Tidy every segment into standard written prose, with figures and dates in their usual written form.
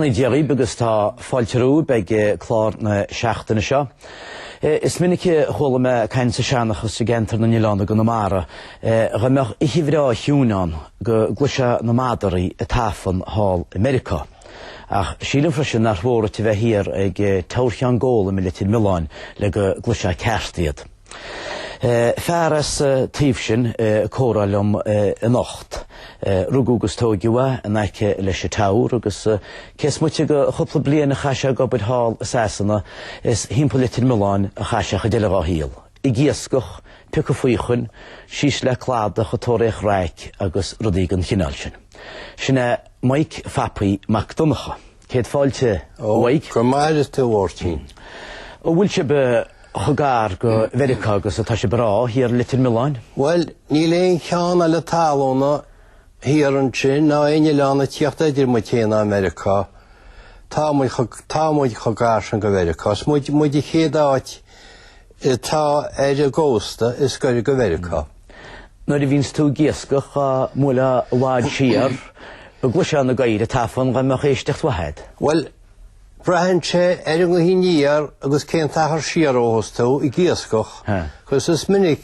Brianna Jerry agus tá fáiltearú beag clár na seachtaine seo. Is minic chola me cain sa seanachas sa gentar na Nílána go na mara. Rameach ihíhrá hiúnán go gluise na madarí a táfan hall America. Ach sílim freisin nar hóra te bheith hir ag tawrchean góla mi litin Miláin le go gluise cearstiad. Fearas tífsin córalum a nocht. Rugúgus tógiúa an aice leis tawr agus ces muite go chupla bliana chaise go bud hall a sasanna is himpa litin Miláin a chaise a deile híal. I giascoch, pica fuichun, sís le cládach a tóréich raic agus rudígan chinálsin. Sinna Mike Fapi McDonough. Céad fáilte Mike? Go mair is tú ortín. O bhfuil se be chugar go Verica agus a tá se brá hir litin Miláin? Well, ní léon cheanna le talóna hir an sin ná aine leanna tíocht idir mu chéna America. Tá muid chugar san go Verica. Muid I chéad áit tá a gósta is gur go Verica. Nuair I víns tú giascach a múla bháid siar a gluise na gaire táfan gan meach éistecht wahead? Well, Brahan sé go hí níar agus cén táthar siar óhas tú I giascoch. Chus is minic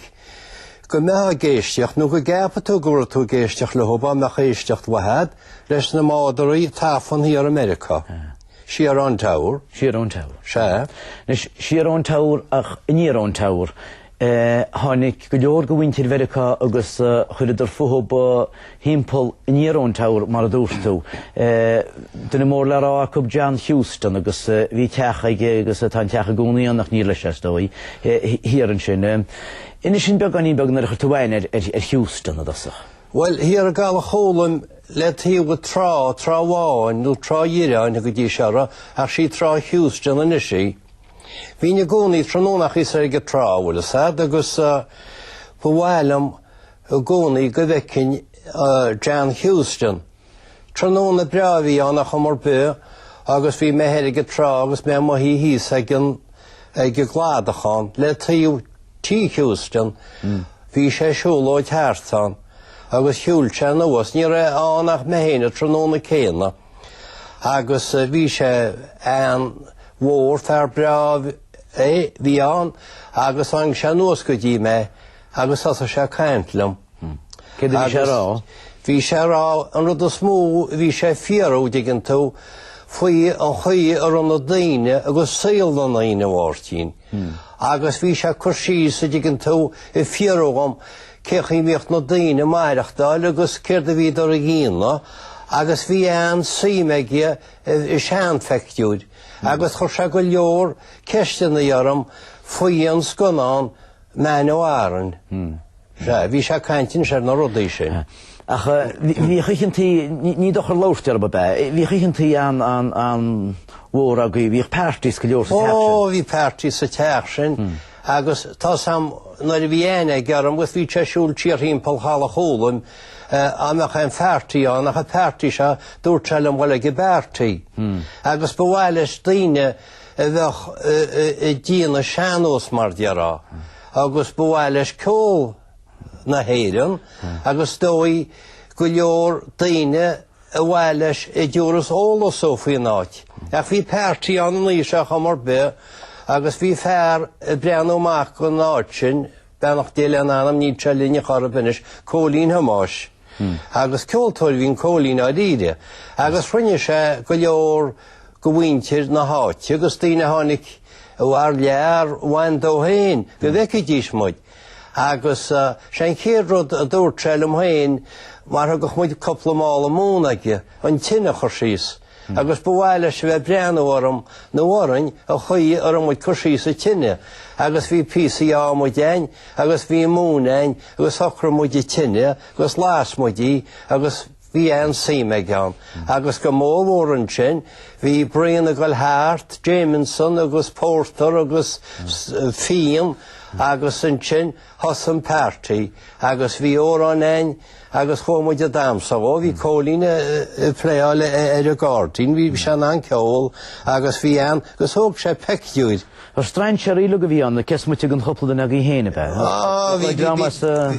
go meach a géisteach nó go gapa tú gura tú géisteach le hoba meach éistecht wahead leis na mádarí táfan hí ar America. Siar an tawr. Siar an tawr. Se. Nes siar an tawr ach níar an tawr. Hánig go leor go bhaintir Verica agus chuidir fuhab hímpel níar an tawr mar a dúirtú. Duna mór le rá cub John Houston agus bhí teacha ige agus tá teacha gúnaí annach níor leis dói hir an sin. Ina sin beag an beag nar chutáin ar Houston a dasach. Well, hir a gal a hólam le tí go tráháin nó tráíireáin a go dtí seara ach sí trá Houston an isí. Bhín a gcónaí trónach is ar go tráhfuil sad agus bhhailm a gcónaí go bhecinn John Houston. Tróna breabhí annach mar bu agus bhí mehéir go trá agus mé maithí híos ag go gládachán le tí Houston bhí sé siúlóid háirtán agus hiúilte nuas ní ra annach mehéine tróna céanna agus bhí sé an mhór fear breabh bhí an agus an sé nuas go dtí me agus as sé caintlam. Cé bhí sé rá? Bhí sé rá an rud a smó bhí sé fiarú diggin tú faoi an chuí ar an na daine agus saoil na naine bhhartín. Agus bhí sé chuirsí sa diggin tú I fiarúgam cechaí míocht na daine maireachtáil agus céir a bhí ar a ghéanna agus bhí an síimeige I sean feictiúd. Agus chuir se go leor ceiste na dhearm faoi an sconán mean ó áran. Bhí sé caintin sé na rudaí sin. Ach bhí chuichintí ní do chur láirtear ba be. Bhí chuichintí an mhór a go bhí pártís go leor sa teach sin. Ó, bhí pártí sa teach sin. Agus tá sam na bhí éine gearm gus bhí teisiúil tíar hímpel chala chólam amach an feartaí an ach a pártí se dúirteilm bhfuil go beartaí. Agus bhhaillis daine bheith díana seanós mar dearrá. Agus bhhaillis cóil na héireann agus dói go leor daine a bhhaillis dúras ólas ó faoin áit. Ach bhí pártaí an níoseach mar be agus bhí fear brean óach go náid sin benach déile an anam ní tre líne charabinis cólín hamáis. Agus ceoltóir hín cólín a ríide. Agus rinne sé go leor go bhaintir na háit agus daine tháinig bhar lear bhain dó hain go bheice díos muid. Agus sé chéad rud a dúirtreilm hain mar go muid coppla mála mónaige an tinine chuirsís. Agus bhhaile se bheith breanúharm na bhhain a chuí ar an muid chuirsí sa tinine. Agus bhí písaí á muidein, agus bhí múnain, agus ochra muidí tinine, agus lás muidí, agus bhí an síime gan. Agus go móhór sin, bhí Brian a goil Hart, Jamieson, agus Porter, agus Fian, agus an sin has an pártaí, agus bhí órán ein, agus chomúid a dámsa ó, bhí cólíne pléáil ar a gáirtín, bhí sean an ceol, agus bhí an, agus thóg sé peictiúid. Ar strain sé rilu go bhí an, ces muite an chopla den a gí héine be?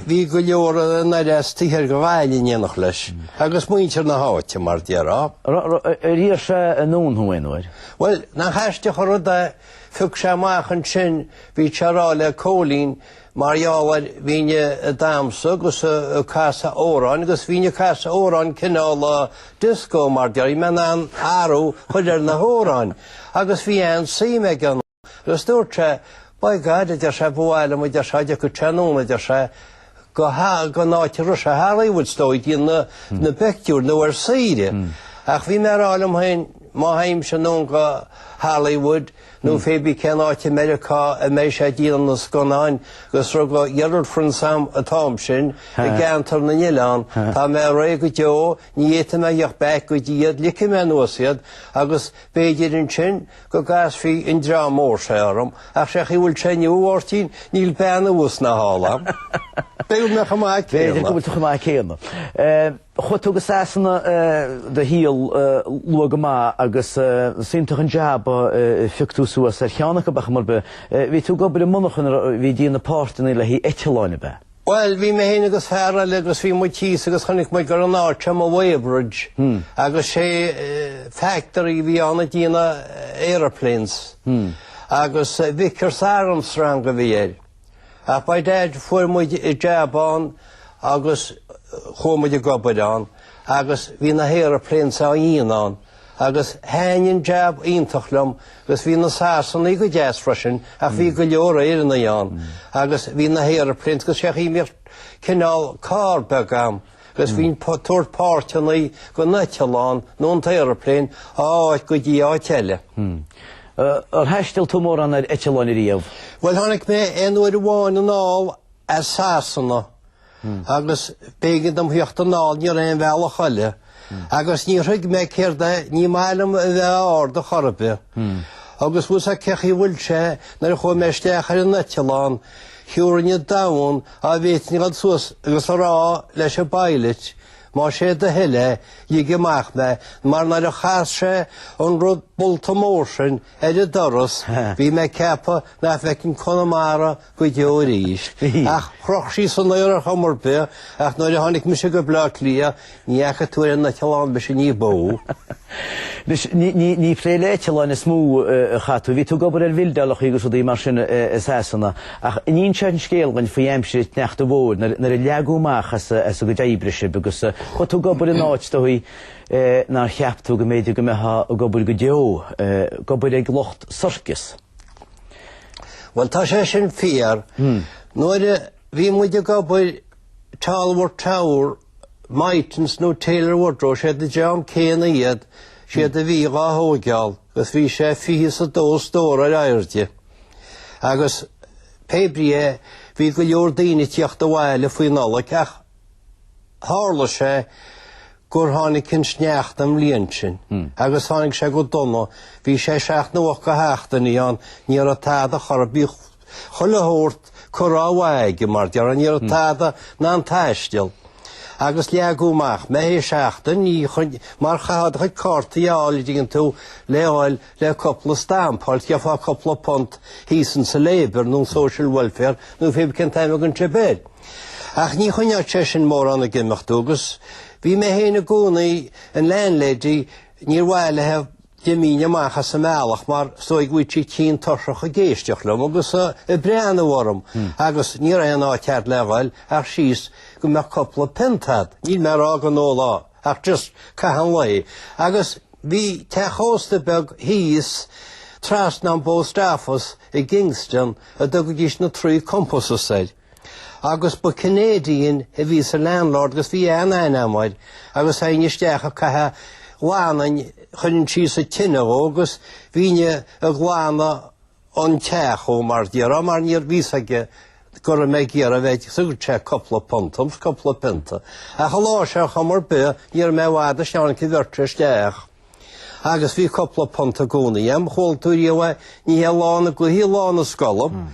Bhí go leor na réistí ar go bhhailín dhéanach leis, agus muintir na háite mar dearrá. Ríar sé nún húinúir? Well, na háiste chorda fug sé máchan sin bhí tearála cólín Mariáhar bhíne a dámsa agus a casa órán, agus bhíne casa órán cinál disco mar deir, me an áú chuidir na hórán, agus bhí an síime gan. Agus dúirte, ba gada de sé bhile mu de seide go teanúna de sé go náte ru a Hollywood stóid í na beiciúr nó ar síide. Ach bhí merálam hain má haim se nó go Hollywood, nó fébi cen áit America a méid sé dían na sconáin, gus ru go dhearúd fran sam a tám sin, a gantar na Nilán, tá mé ré go deo, níta me dheoch bec go díad, lici me nuasiad, agus béidir in sin, go gas fi in drá mór sé arm, ach sé chi bhfuil sé niúhhartín, níl ben a ús na hála. Béil me chamá céanna. Béidir go bhfuil tú chamá céanna. Chutú go sásanna de híal luga má agus síntaach an jab fichtú suas ar cheannach bach mar be. Bhí tú go bud monachan bhí díana pártaí le hí eiteláine be? Well, bhí mé héine agus fearra agus bhí mu tíos agus chunig mu gur an áte a Weybridge, agus sé factory bhí anna díana aeroplanes, agus Vickers Armstrong go bhí a ba dead fuair muid I jabán agus chomuid I gobadán, agus bhí na aeroplanes a íonán, agus hain jab ítachlam, agus bhí na sásan I go deas freisin, ach bhí go leor éir na dheán, agus bhí na aeroplanes, agus sé í mé cinál car begam, agus bhín tuairt páirteanna go neiteáin nó an aeroplane áit go dtí áiteile. Ar heistil tú mór an ar eiteláine riamh? Well, tháinig mé éonúir bháin an áil ar sásanna, agus bégan am thiocht an áil ní raon bhealach chuile, agus ní thuig mé céirde ní mailam a bheith áard a chorbe. Agus bhús a cechi bhfuil sé nar a chu meisteach ar an neiteáin, thiúranne damhain a bhéitní gad suas agus rá leis a bailit, má sé de heile dhíige meach me, mar nar a chas sé an rud bulta mór sin a doras, bhí me cepa na fecinn Connemara go deo ríis. Ach chroch sí san leir a chamar be, ach nar a tháinig mi sé go blach lia, ní echa túir an na teáin be sé ní bó. Ní fréile eiteláine smú a chatú, bhí tú gobar ar bhildealach ígus ó dí mar sin sásanna, ach níon sé an scéalgain fa dhéimsir neachta bhór, nar a leagúmach as a go débrise, agus chu tú gobar an áit doí nar cheaptú go méidir go metha a gobar go deo, gobar ag locht circus. Well, tá sé sin fiar, nuair bhí muid a gobar talmhar táir maitins nó Taylor Woodrow sé de deam céanna iad, sé de bhí gá hógeall, gus bhí sé fihís a dós dór ar airde. Agus pébrí bhí go leor daoine tíocht a bhhaile faoin nolach, ach hála sé gur tháinig cin sneacht am líon sin. Agus tháinig sé go donna, bhí sé 16 go heachtaí an níor a tád a chor bí cholathirt chorá bhaige mar dear an níor a táda ná an táisteal. Agus leagúmach, me hé seachta ní chun mar chaad chuid cartaí áil dígann tú leáil le coppla stampáil ceafá coppla pont hísan sa Labour nó social welfare nó féb cin taime gon tibéid. Ach ní chuneart sé sin mór anna gimimechtú agus bhí me héna gúnaí an landlady níor bhhaile heh Gemíne macha sa mealach mar stoig bhuití cín torsach a géisteach lem agus a breanna warm agus ní an átead leáil ach síos go me coppla pentad ní me á an ólá ach just cahan lei agus bhí techósta beg híos tras ná bó Staffos I Kingston a dogu gis na trí composaid. Agus ba Canadian a bhí sa landlord agus bhí an ainamáid agus hainisteach a cathe Lánain chun síos a tinine agus bhíine a glána an teachó mar díar mar níor bhísaige gur a méid géar a bheith sugur te coppla pontams, coppla pinta. A chalá sé chamar be níor mé bhada seánna bhirte steach. Agus bhí coppla ponta gúna, am chóil túí bheith ní lána go hí lána scolam.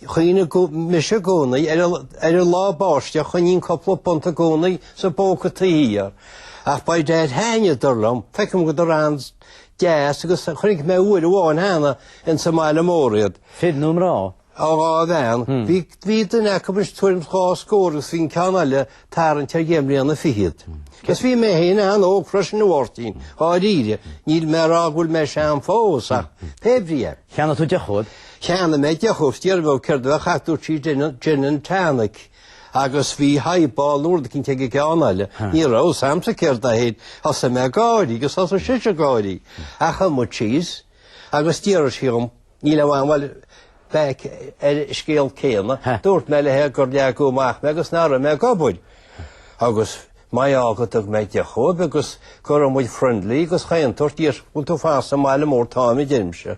Chuoine go mis a gúna ar a lá báisteach chun íon coppla ponta gúna sa bóca taíar. Ach ba déad haine dorlam, fecum go dorans deas agus chunig mé uair bháin hána in sa máile móriad. Fid nún rá? Ágáin, hí den ecabis tuairim gá scóras hín ceanile taran tear géimlíanna fihiad. Gus bhí mé héine an ó freisin bhhartaín, á ríide, níl mé rágúil mé sé an fósach, pebríag. Cheanna tú de chud? Cheanna mé de chuftíar bh ceirdh chatú tí ginan tánach. Agus bhí haibá lúrda cinn teige ceanile, ní rá samsa ceird a héad, as sa mé gáirí, gus as si a gáirí. Acha mu tíos, agus tíar siom, ní le bhhain beic scéal céanna, dúirt me le he gur le goach me agus nára me gabúid. Agus mai ágatach me de chód, agus gur muid friendly, agus chaantar tíir bhil tú fása meile mór táimi deimse.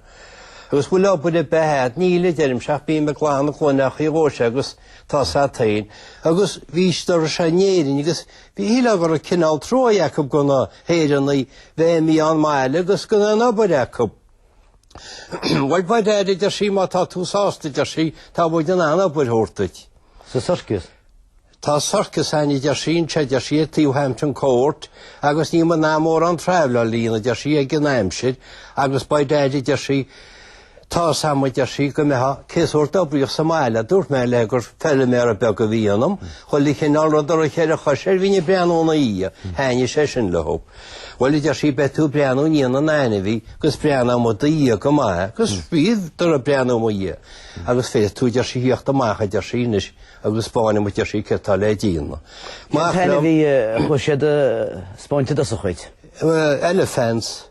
Agus bhfuil lebud a behead níle deimseach bí me gláánna chunach í ghóise agus tá sa tain. Agus bhístar se néirin, agus bhí híle gur a cinál troi ecab gona héiranna bheith mí an meile, agus gona nabud ecab. Bhaid baid éidir sí má tá tú sásta de sí tá bhaid an anna bud hórtaid. Sa circus? Tá circus haine de sín sé de sí tíú Hampton Court, agus ní man námór an trefla lína de sí ag gnáimsid, agus baid éidir de sí tá samid de sí go metha céúir dobríoch sa máile, dúirt me le gur fell mé a be go bhíanam, chuil chin áradar a chéir a chuir híine breanúna í, haine sé sin lehop. Bhfuil de sí betú breanú íana nána bhí, gus breanna mo í go maithe, gus bhíad dur a breanú mo í. Agus fé tú de sí hiocht amach de sínis, agus spáinna mu de sí cetá le díana. Tána bhí chu siad spáinte a chuid? Elephants.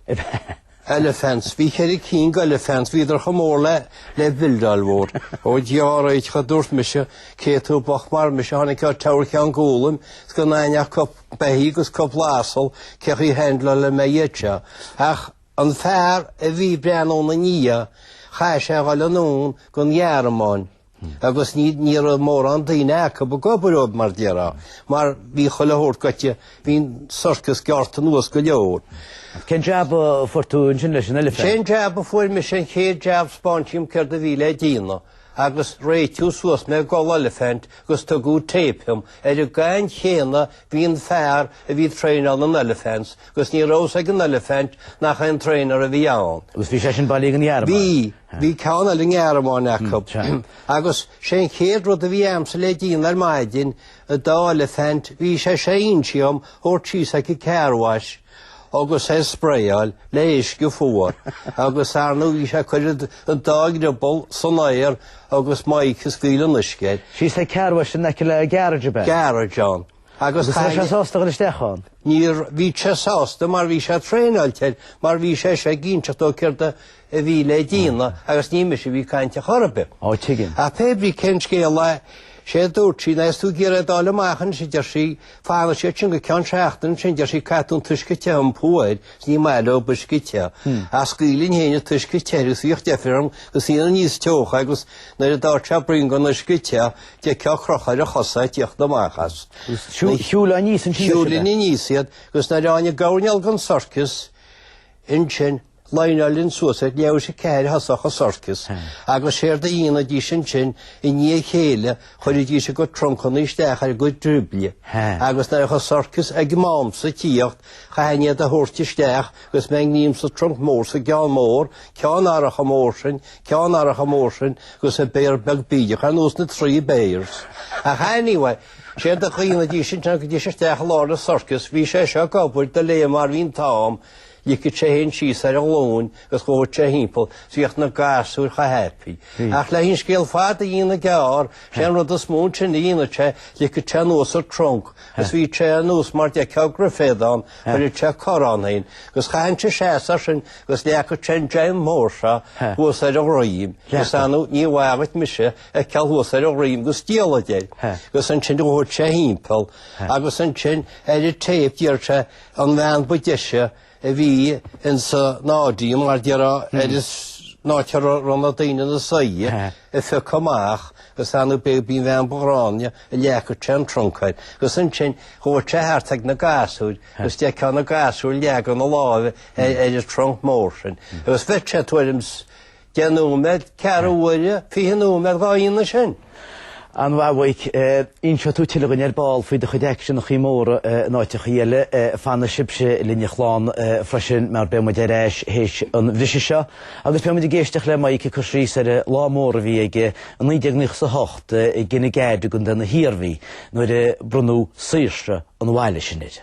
Elephants, bhí chéir cín go elephants, bhí idir chamór le bildal mhór. Ó deara id cha dúirt me se, céitú bach mar me se hána ce teir an ggólam, go náineach cop behí gus cop lásal, ceach í hendla le me dhéite. Ach an fearr a bhí breanóna nia, cha sé gáil anún gon ghearamáin. Agus ní mór an daoine echa ba gobaród mar deara, mar bhí choile hórt goite, bhín circus gearta nuas go leor. Cén jab fortún sin leis an elephant? Cén jab a fuair me sin chéad jab spáintim ceir a bhí le dína, agus réitiú suas me gáil elephant gus tá gú téipim, a gáin chéna bhíon fearr a bhí tréineáil an elephants, gus ní rós ag an elephant nach an tréinar a bhí ann. Agus bhí sé sin bailí an ghearmán? Bhí ceanna le ghearmán ecab. Agus sé chéad rud a bhí amsa le dína ar maidin a dá elephant, bhí sé intíom ó tís ag i cearhais. Agus sé spréáil léis go fuair, agus arnú bhí sé chuid an dágribal san éir agus maichas gílan iscéid. Sí sé cearhais sin neice le garage be? Garage an. Agus sé sásta go isteachán? Níor bhí sé sásta mar bhí sé tréáilteid, mar bhí sé gínteach dó ceirta a bhí le dína agus ní me sé bhí caiinte chorbe. Á tuigin. A pebrí cén scéal le sé dúirtí nes tú ggéad dála maiachan sé de sí fána sé sin go cean seachtain sin de sí catún tuiscite an póid ní meile ó buscite. A scaoilín héine tuiscite gus íocht defirm gus íana níos teocha agus na dáte brin go na scite de ceachrochaid a chosaid tíocht na maiachas. Siúla níos an siúla níosiad gus na ráine gáneal gan circus in sin Lionelin suasaid leabhar sé céir hasach a circus, agus séir de íana dí sin I ní chéile chuir dí sé go tronchanna isteach ar go dribli. Agus na chu circus ag mámsa tíocht chaine a thuirti isteach gus me níam sa tronc mór sa geall mór, ceán aracha mór sin gus a béir beg bíideach an ús na trí béirs. A chaníha sé a chuoine dí sin go dí sé isteach láir a circus, bhí sé seo gabhfuil de le mar hín tám, Ică ce hen și să răluni, că scoă ce himpel, să iach na gasuri ca happy. Ach la hin scale fata ina gar, și am rodus munce ina ce, ică ce nu să trunk, că svi ce nu smart ja ca grafedan, că ce coran hin, că schain ce șasa și că leacă ce jam morsa, o să rărim, că să nu ni wavet mișe, ca o să rărim, că stiela de, că sunt ce nu ce himpel, că sunt ce tape iar ce an van buteșe. Bhí in sa nádí mar deara is nátear ranna daine na saí I fi cumach gus anú be bhí bhean borráine a lecha ten troncaid. Gus an sin chuir tehartag na gasúid, gus de cean na gasúil leagan na lábh is tronc mór sin. Gus fitse tuaims genúmed cearúide fihanúmed gáíonna sin. An wawaik insha tu tilgan ball fi de gedection nog imor nooit gele van de shipse linjeglaan freshen maar bij moderesh hees een vishisha agus bij de geestig le maar ik kushrisere la mor wiege en niet niet zo hocht gene gaad gun dan hier wie no de Bruno Seistre een wireless net.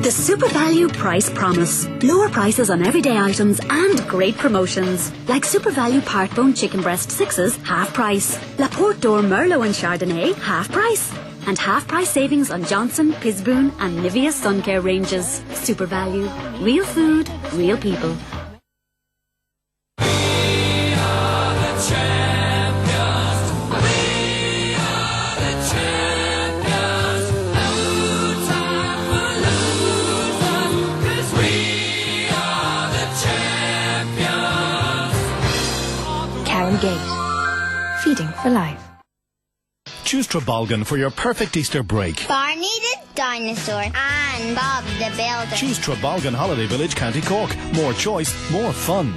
The Super Value Price Promise. Lower prices on everyday items and great promotions. Like Super Value Part Bone Chicken Breast 6s, half price. La Porte d'Or Merlot and Chardonnay, half price. And half price savings on Johnson, Pisboon and Nivea Sun Care ranges. Super Value. Real food, real people. Gate. Feeding for life. Choose Trabolgan for your perfect Easter break. Barney the Dinosaur and Bob the Builder. Choose Trabolgan Holiday Village, County Cork. More choice, more fun.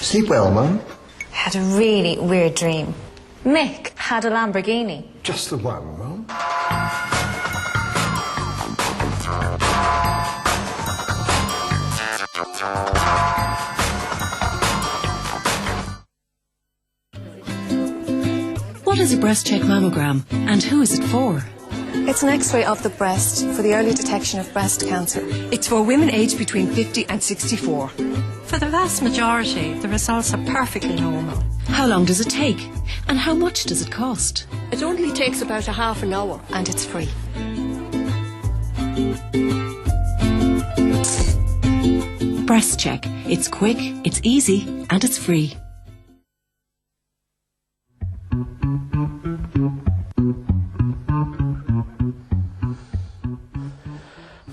Sleep well, Mum. Had a really weird dream. Mick had a Lamborghini. Just the one, Mum. What is a breast check mammogram and who is it for? It's an X-ray of the breast for the early detection of breast cancer. It's for women aged between 50 and 64. For the vast majority, the results are perfectly normal. How long does it take? And how much does it cost? It only takes about a half an hour. And it's free. Breast check. It's quick, it's easy, and it's free.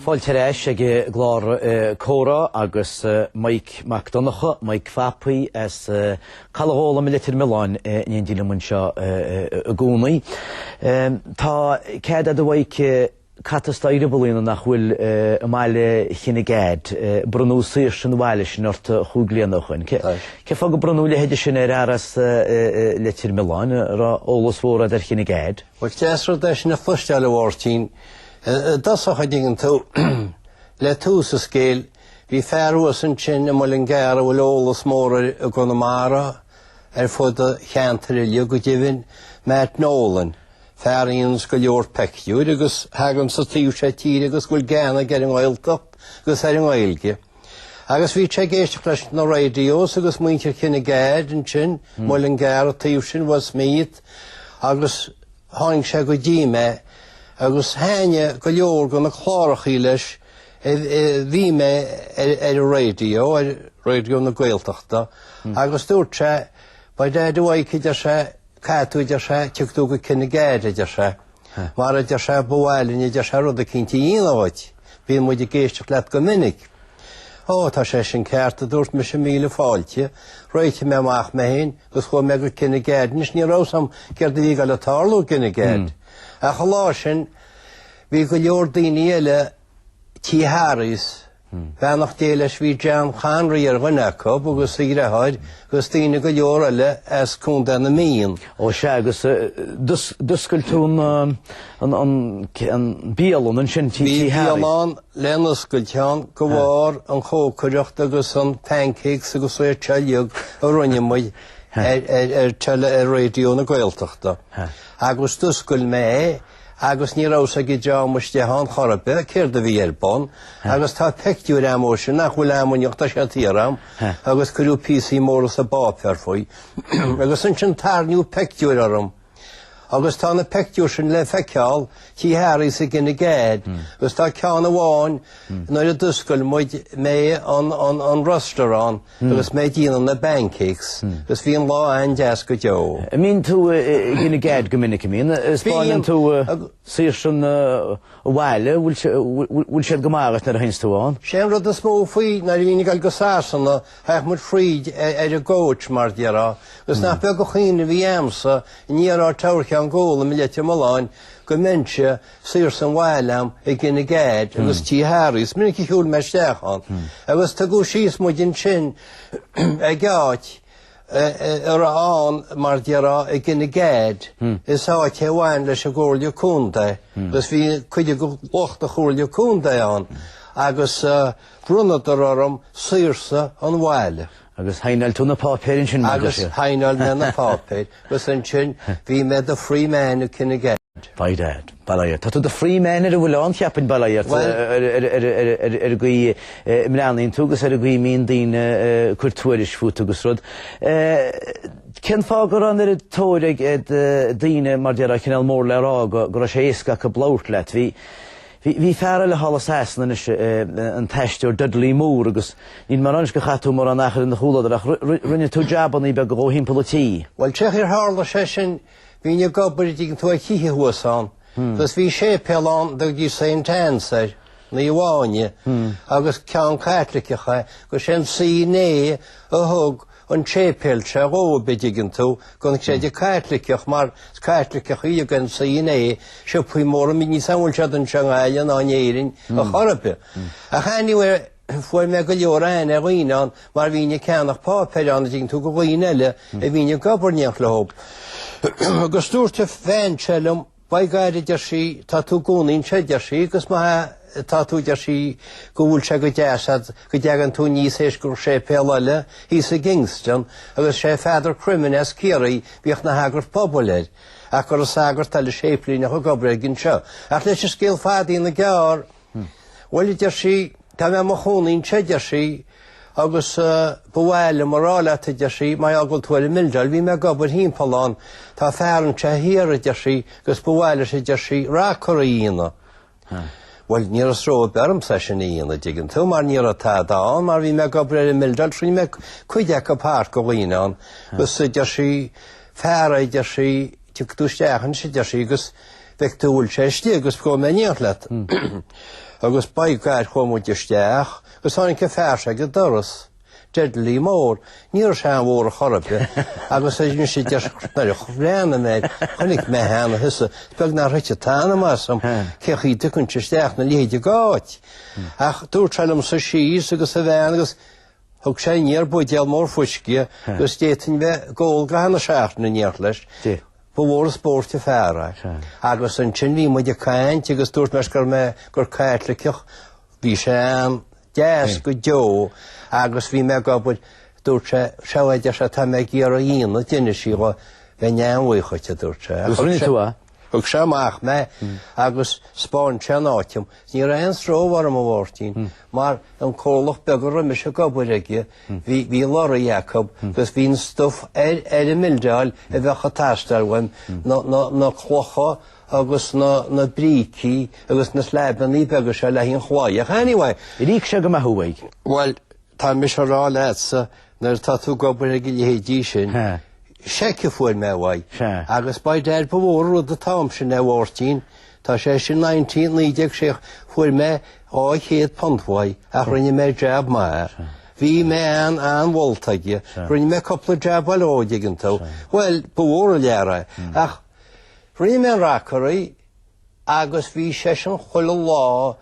Fáilte ag glár córa agus Mike McDonagh, Mike Fapi as Calagóla militir Milan in Dilamun seo a gúnaí. Tá céad a bhaid catastaire bolína nach bhfuil a máile chinigéad Bruno Seistre an bhailis norta chuglianach chuin. Ce fá go Bruno le heidir sin aras litir Milan ra ólas mhór ar chinigéad? Well, teasra deis na fusteile bhórtín Dasach a dingen tú le tús a scéil hí ferúas an sin am an ggéara bhfuil ólas mór a Connemara fud a cheantarile go dtíbhinn Matt Nolan fearíonn go leor pecciúd agus hagann sa tíú sé tír agus bhfuil gceanna gur an ghailtach agus ar an ghailge. Agus bhí sé géisteach leis na radios agus muintir cinna géad an sin mul an ggéara tíú sin was míad agus tháinig sé go ddíime agus haine go leor go na chlárachaí leis bhí me ar radio na Gaeltachta agus dúirt sé ba déad bhaid idir sé catú idir sé teachtú go cinna géad idir sé mar idir sé bhhailinn idir sé rud a cinnta dhéanamhaid bhí muid a géisteach leat go minic. Tá sé sin ceart a dúirt me sé míle fáilte réite me amach me héin gus chu me go cinna géad nis ní rásam ceir de bhí go le tarlú cinna géad. A chalá sin bhí go leor daoine eile títhairis bheannach déiles bhí Jean Connery ar bhanecha agus iireáid gus daoine go leor eile as cún na míon. Ó sé agus duscail tún an bíalún an sin títhairis. Bíalán lenascail teán go bhár an chócaireacht agus an pancakes agus ar teilteag a rinne muid ar teile ar radio na Gaeltachta. Agus duscail mé agus ní rás a go deamas deán chorbe céir de bhí arbán agus tá pectiúr amór sin nach bhfuil amúneocht a sé tíram agus curú písaí móras a bápear faoi agus an sin tarniú pectiúr orm agus tá na pictiúr sin le feiceáil tí Harry sa gine géad, agus tá ceanna bháin nuair a duscail muid mé an restaurant agus mé díanam na pancakes, agus bhíon lá an deas go deo. Mín tú gine géad go minic mín, spáinan tú sír sin bhile, bhfuil siad go mágas na a hins túáin? Sé rud a smó faoi na bhíine gael go sásanna heach mud fríd ar a góit mar deará, agus na be go chéine bhí amsa níar táirce an ggóla mi leite maláin go mense sír san bhailam i gine géad agus tí Harrys, minic i hiúil meisteachán. Agus tá go síos mu din sin a gáit ar an mar deará i gine géad is áit he bhain leis a ggóirliú cúnda, agus bhí chuide go locht a chóirliú cúnda an, agus brunadar orm sírsa an bhaile. Agus hainal tú na pápéirin sin agus hainal na pápéir, agus an sin bhí me a free man u cinna géad. Baidad, balayat. Tá tú de free man ar a bhfuil an cheapin balayat ar a gui mleanaín túgus ar a gui mín dín cuirtuairis fút agus rud. Cén fágur an ar a tóirig díine mar dearach cynal mór le rá go sé éasca go blaucht let. Bhí fearra le hálas heasna an teisteúr dudlí mór agus nín mar ans go chatú mar an achar in na chúladach rinne tú jaban í be go bhín polití. Well, teach ar hála sé sin bhíine gobar dín tú a chithe huasán. Gus bhí sé peán do dí St. Ansair na Iháine agus cean caitlicecha go sin síné a thug an tépéil se róbeidigin tú gon sé de caitliceach mar caitliceach í gan síné se pui mór mi ní samúil sead an seangáile ná éirin a chorbe. A chaníhfuir fuair me go leorain a roián mar bhíine ceannach pápéán dín tú go bhhaine eile a bhíine gobarneach le hób. Agus dúirte féin selum ba gaiire de sí tá tú gúnaín sé de sí agus má tá tú de sí go bhúil se go deasad go deagan tú níos éis gur sé peile hí sa Kingston agus sé féidir criminals céirí bíoch na hagur poblid ach gur a sagur tal séplín a go gobre gin seo. Ach leis se scéal fadaí na gear bhfuil de sí tá me mo chúnaín sé de sí agus bhile marrála de sí mai agil tuair mildal bhí me gobar hímpáán tá fearan se hiar de sí gus bhile sé de sí ráchoína. Well, níor sró berm sa sin íana diggin tú mar níor atá dáán mar bhí me gobar mildal trí me chuide go páir go bhhaoineán gus de sí fearra de sí túisteachan si de sí gus bheith túil sé tí agus go me níoch leat. Agus baid gair chumú deisteach gus tháinig go fear se go doras. Deadlí mór, níor se an mhór a chorbe, agus é si deisnar chréanna méid, chunig mé héanna thusa, beag ná réite tána masam, cechaí ducann teisteach na léide gáit. Ach dúr treilm sa síos agus a bhean agus thug sé níor buideal mór fuisci, gus détain bheith ggóil gahanna seaach na níoch leis. Bhór spórte fearra. Agus an sin bhí muid a caint agus dúirt meis gur me gur caitliceach bhí sé an deas go deo agus bhí me gobud dúirt sé seoide se tá me gíar a íonna duine sí go bheith neamhaochaite dúirt sé. Agus rinne tú a? Thug seamach me agus spáin se náitiam. Ní raon sróhhar am bhórtíín, mar an cólach begur me se gobud aige hí Laura Jacob gus hín stuff ar a mildáil a bheitcha taistalhain na chlocha agus na brící agus na slébaní begur se le hín chláiach. Anyway, ríic se go mathúig? Well, tá mi se rá leitsa nar tá tú gobud aige léhédí sin. Seice fuair me bhaid. Agus ba déir bhór rud a tám sin na bhórtíín, tá sé sin 19 sé fuair me áchéad pontmhaid a rinne mé jab mar. Bhí me an bhiltaige, rinne me coppla jab bhil óidigin tú. Well, bhór a leara. Ach, rinne me racarí agus bhí sé sin chuile lá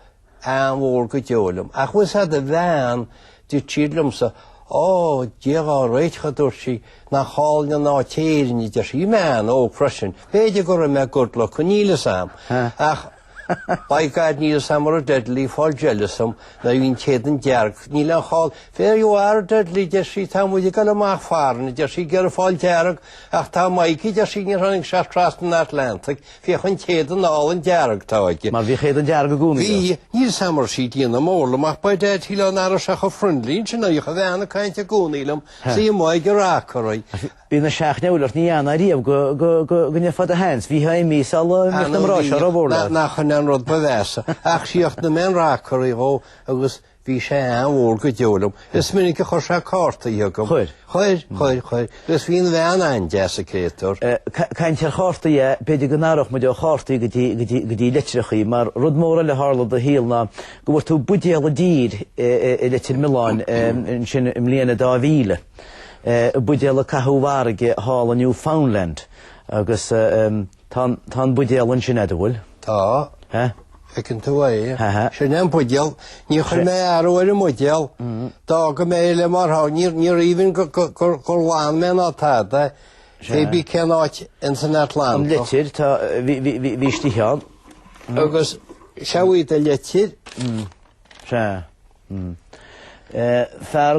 an bhór go deolam. Ach was had a bhean dú tíadlamsa díagá réitcha dúir sí na cháilne ná téirní de sí meán ó freisin. Béidir gur me gurt le chuníle sam. Ach By God níl samar deadly fáil jealusam na hín chéan dearg. Níl an cháil fér you are deadly de sí tá muide gal amach farna de sí gur fáil dearg ach tá maici de sí ní running se tras an Atlantic fé chun chéan all an dearg táige. Mar bhí chéad an dearg a gúna. Bhí níl samar sí díana móla ach ba dead hí an ar se go frundlín sin na ich a bheanna caiinte gúnaílam sí mai gur rácarai. Bí na seach neulir ní anna riamh go fad a hens, bhí ha mí sal namrá se robórla. Nach an an rud bevesa. Ach síocht na men rácarí ó agus bhí sé an ór go deolam. Is minic a chur se cárta iagam. Chuir. Gus hín bhean an desicétor. Caint ar cháta é beidir go nárach mu chátaí go dtí litrechaí, mar rud móra le hála a híalna go bhfuir tú budéal a dír i litir Miláin sin im líana dá bhíle. Budéal a cathúhharige hála Newfoundland agus tá budéal an sin edhfuil. Tá. Ecyn tú ai. Sy'n yn budéal. Ní chur mé arwyr y modéal. Da go mé le mar ha. Ní rifin gorlan mewn o tada. Fe bi cenot yn sy'n Atlant. Am litir, fi stichiad. Agus siawyd y litir. Fer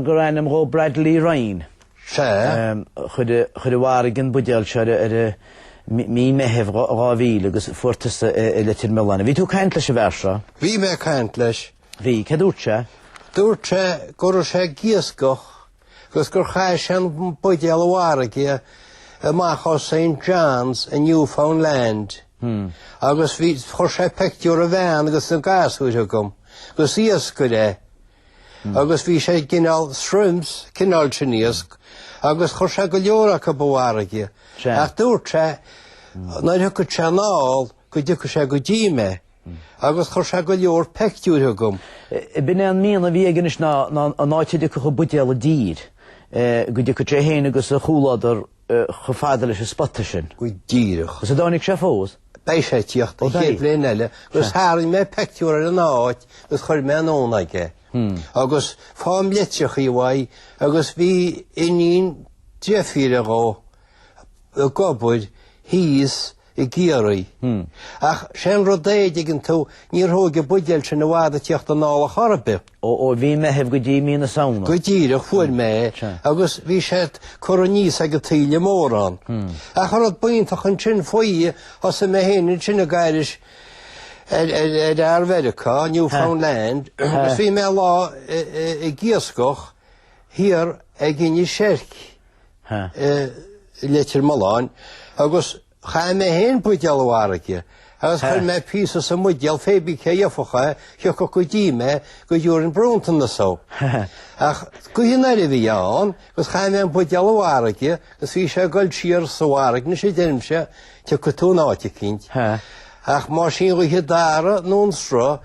gwraen am go Bradley Ryan. Chyd y wargen budéal sy'n mi mehef rafil agus fortas litir Milan. Vi tú caint leis a versa? Vi me caint leis. Vi, ca dúrte? Dúrte gur sé giasgoch, gus gur chai sean budéal a waragi amach o St. John's in Newfoundland. Agus vi chur sé pectiúr a bhean agus an gasúid agam. Gus iasgod agus vi sé ginál shrimps, ginál chiníasg, agus chur sé go leorach a bwaragi. Ach dúrte, naid go chanál go dúcha sé go díime, agus chur sé go leor pectiúr agam. Bin an míana bhí aginis ná náite dúcha go budéal a dír, go dúcha sé héine agus a chúládar go fáda leis a spotta sin. Go díirech. Gus a dánig sé fós? Bei sé tíocht a chéad bliain eile, gus háirn mé pectiúr ar an áit, gus chuir mé an ónaige. Agus fám litreach í bhaid, agus bhí inín diafíre go a gobud híos I géirí. Ach sin rodéid igin tú níor thóga budéal sin na bhada tíocht an nála chorbe. Ó bhí mehef go dtí mína saona. Go díirech fuair mé, agus bhí sé chur níos ag go tíle mórán. Ach chorad buintach an sin faoí os a mé héann sin a gairis America, Newfoundland, agus bhí mé lá I giascoch hir ag gine sérc litir Miláin, agus cha mé héin budéal bharige, agus chuir mé písa sa budéal fébi ché dheofacha, cheoch go díime go dúrin brúntan na só. Ach go hinnair a bhí an, gus cha mé budéal bharige, gus bhí sé goil tíar sa bharige, na sé déimse, te go tú náte cinnt. Ach mar sin go hidara nón strá,